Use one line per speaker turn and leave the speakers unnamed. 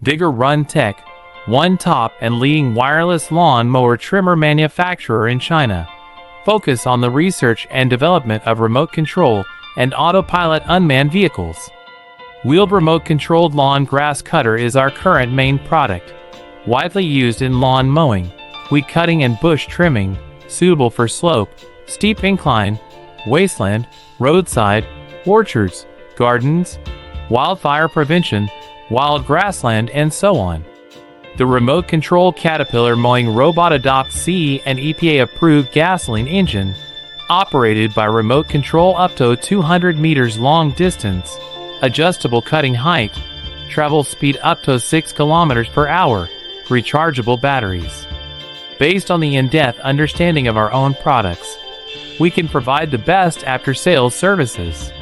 Digger Run Tech, one top and leading wireless lawn mower trimmer manufacturer in China. Focus on the research and development of remote control and autopilot unmanned vehicles. Wheeled remote-controlled lawn grass cutter is our current main product. Widely used in lawn mowing, weed cutting and bush trimming, suitable for slope, steep incline, wasteland, roadside, orchards, gardens, wildfire prevention, wild grassland, and so on. The remote control Caterpillar mowing robot adopts CE and EPA-approved gasoline engine, operated by remote control up to 200 meters long distance, adjustable cutting height, travel speed up to 6 kilometers per hour, rechargeable batteries. Based on the in-depth understanding of our own products, we can provide the best after-sales services.